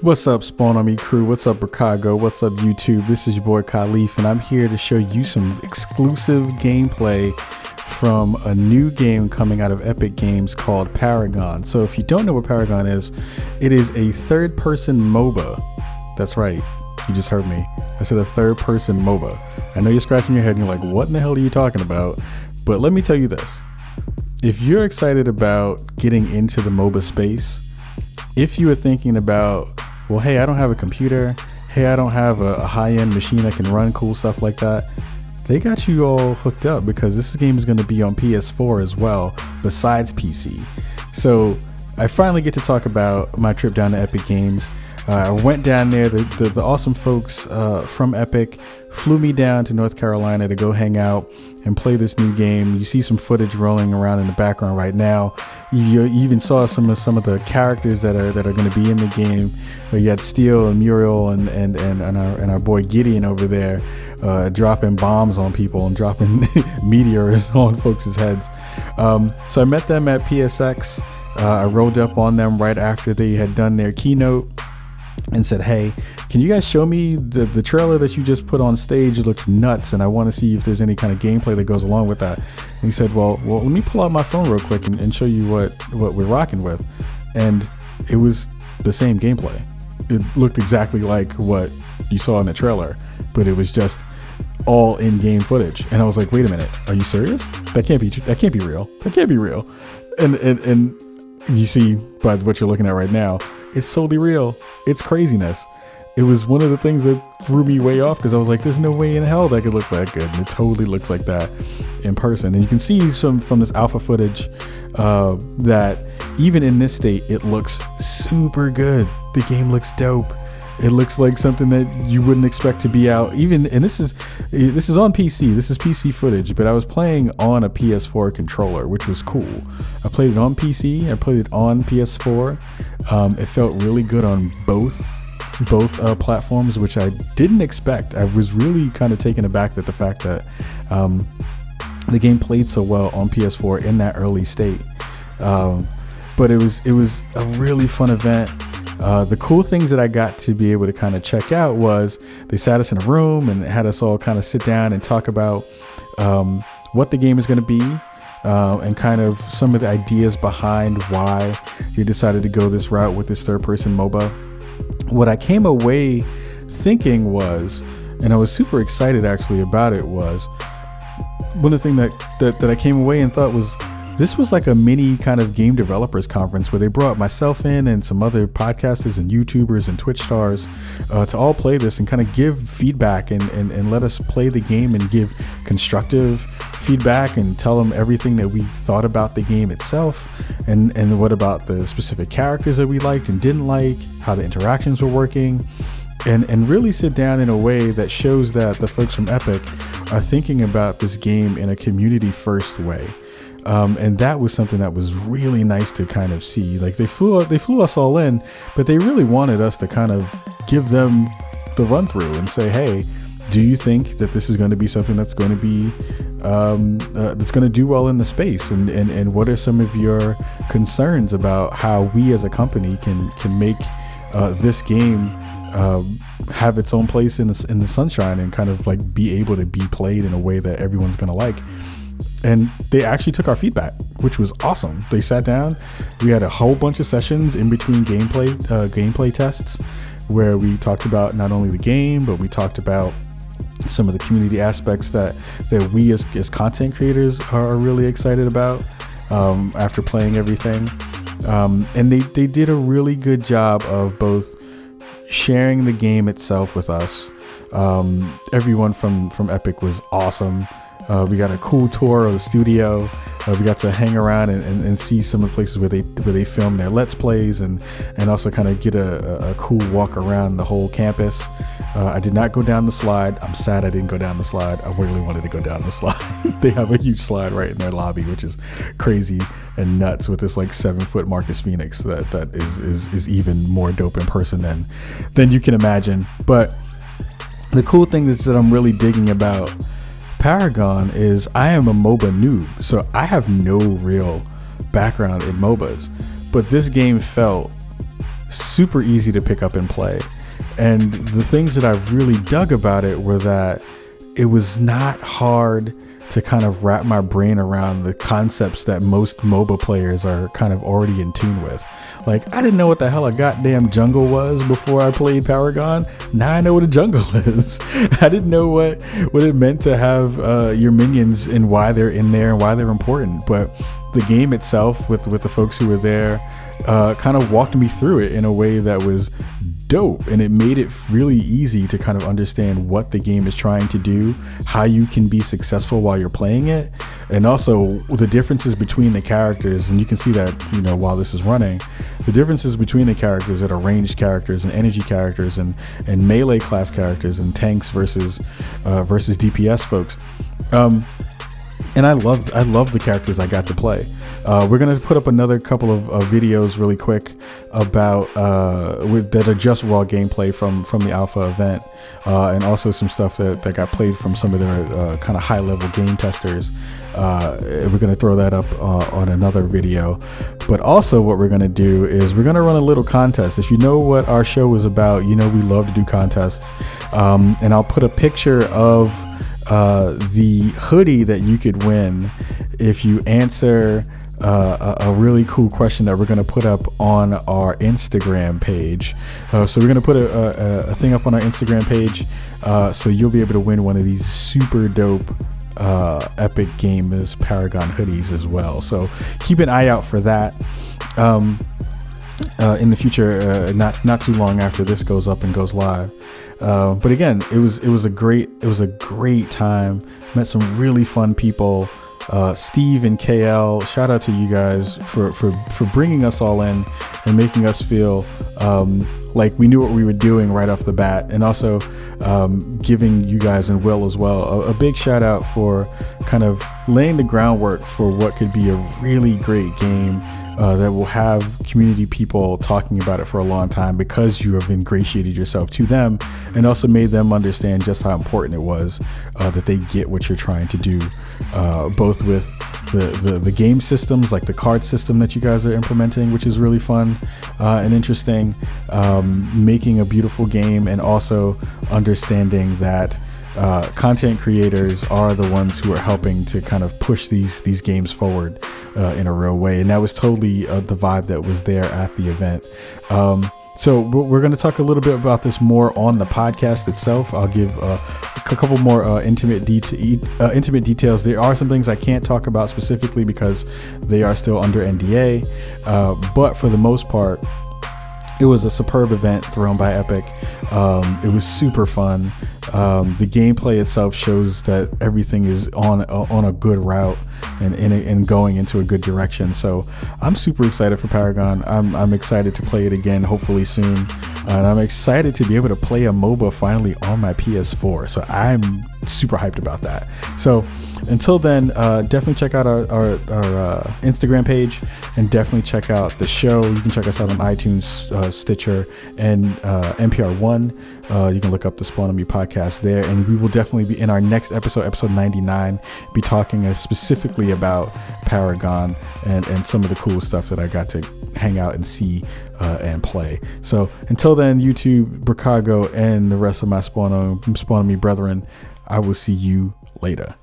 What's up, Spawn Army crew? What's up, Chicago? What's up, YouTube? This is your boy Kahlief, and I'm here to show you some exclusive gameplay from a new game coming out of Epic Games called Paragon. So if you don't know what Paragon is, it is a third-person MOBA. That's right, you just heard me. I said a third-person MOBA. I know you're scratching your head and you're like, what in the hell are you talking about? But let me tell you this. If you're excited about getting into the MOBA space, if you are thinking about, well, hey, I don't have a computer, hey, I don't have a high-end machine that can run cool stuff like that, they got you all hooked up, because this game is going to be on PS4 as well, besides PC. So I finally get to talk about my trip down to Epic Games. I went down there. The awesome folks from Epic flew me down to North Carolina to go hang out and play this new game. You see some footage rolling around in the background right now. You even saw some of the characters that are going to be in the game. You had Steel and Muriel and our boy Gideon over there dropping bombs on people and dropping meteors on folks' heads. So I met them at PSX. I rolled up on them right after they had done their keynote and said, hey, can you guys show me the trailer that you just put on stage? It looks nuts, and I want to see if there's any kind of gameplay that goes along with that. And he said, well, let me pull out my phone real quick and show you what we're rocking with. And it was the same gameplay. It looked exactly like what you saw in the trailer, but it was just all in-game footage. And I was like, wait a minute, are you serious? That can't be real. That can't be real. And you see by what you're looking at right now, it's totally real. It's craziness. It was one of the things that threw me way off, because I was like, there's no way in hell that could look that good. And it totally looks like that in person. And you can see some from this alpha footage that even in this state, it looks super good. The game looks dope. It looks like something that you wouldn't expect to be out. And this is on PC. This is PC footage, but I was playing on a PS4 controller, which was cool. I played it on PC. I played it on PS4. It felt really good on both platforms, which I didn't expect. I was really kind of taken aback at the fact that the game played so well on PS4 in that early state. But it was a really fun event. The cool things that I got to be able to kind of check out was they sat us in a room and had us all kind of sit down and talk about what the game is going to be, and kind of some of the ideas behind why they decided to go this route with this third-person MOBA. What I came away thinking was, and I was super excited actually about it, was one of the things that I came away and thought was, this was like a mini kind of game developers conference where they brought myself in and some other podcasters and YouTubers and Twitch stars to all play this and kind of give feedback and let us play the game and give constructive feedback and tell them everything that we thought about the game itself, and what about the specific characters that we liked and didn't like, how the interactions were working, and really sit down in a way that shows that the folks from Epic are thinking about this game in a community first way. And that was something that was really nice to kind of see. Like they flew us all in, but they really wanted us to kind of give them the run through and say, hey, do you think that this is going to be something that's going to be that's going to do well in the space? And what are some of your concerns about how we as a company can make this game have its own place in the sunshine and kind of like be able to be played in a way that everyone's going to like? And they actually took our feedback, which was awesome. They sat down. We had a whole bunch of sessions in between gameplay tests where we talked about not only the game, but we talked about some of the community aspects that we as content creators are really excited about after playing everything. And they did a really good job of both sharing the game itself with us. Everyone from Epic was awesome. We got a cool tour of the studio. We got to hang around and see some of the places where they film their Let's Plays and also kind of get a cool walk around the whole campus. I did not go down the slide. I'm sad I didn't go down the slide. I really wanted to go down the slide. They have a huge slide right in their lobby, which is crazy and nuts, with this like 7-foot Marcus Phoenix that is even more dope in person than you can imagine. But the cool thing is that I'm really digging about Paragon is I am a MOBA noob, so I have no real background in MOBAs, but this game felt super easy to pick up and play. And the things that I really dug about it were that it was not hard to kind of wrap my brain around the concepts that most MOBA players are kind of already in tune with. Like, I didn't know what the hell a goddamn jungle was before I played Paragon. Now I know what a jungle is. I didn't know what it meant to have your minions and why they're in there and why they're important. But the game itself, with the folks who were there, kind of walked me through it in a way that was dope, and it made it really easy to kind of understand what the game is trying to do, how you can be successful while you're playing it, and also the differences between the characters. And you can see that, you know, while this is running, the differences between the characters that are ranged characters and energy characters and melee class characters and tanks versus DPS folks. And I love the characters I got to play. We're gonna put up another couple of videos really quick about that are just raw gameplay from the alpha event, and also some stuff that got played from some of their kind of high level game testers. We're gonna throw that up on another video. But also what we're gonna do is we're gonna run a little contest. If you know what our show is about, you know we love to do contests. And I'll put a picture of the hoodie that you could win if you answer a really cool question that we're going to put up on our Instagram page. So we're going to put a thing up on our Instagram page, so you'll be able to win one of these super dope Epic Games Paragon hoodies as well. So keep an eye out for that in the future, not too long after this goes up and goes live. But again, it was a great time. Met some really fun people. Steve and KL, shout out to you guys for bringing us all in and making us feel like we knew what we were doing right off the bat, and also giving you guys, and Will as well, a big shout out for kind of laying the groundwork for what could be a really great game that will have community people talking about it for a long time, because you have ingratiated yourself to them and also made them understand just how important it was that they get what you're trying to do, both with the game systems, like the card system that you guys are implementing, which is really fun and interesting, making a beautiful game, and also understanding that content creators are the ones who are helping to kind of push these games forward in a real way. And that was totally the vibe that was there at the event. So we're going to talk a little bit about this more on the podcast itself. I'll give a couple more intimate details. There are some things I can't talk about specifically because they are still under NDA, but for the most part, it was a superb event thrown by Epic. It was super fun. The gameplay itself shows that everything is on a good route and going into a good direction. So I'm super excited for Paragon. I'm excited to play it again, hopefully soon. And I'm excited to be able to play a MOBA finally on my PS4. So I'm super hyped about that. So until then, definitely check out our Instagram page, and definitely check out the show. You can check us out on iTunes, Stitcher, and NPR One. You can look up the Spawn on Me podcast there, and we will definitely be in our next episode 99, be talking specifically about Paragon and some of the cool stuff that I got to hang out and see and play. So until then, YouTube, Bricago, and the rest of my Spawn on Me brethren, I will see you later.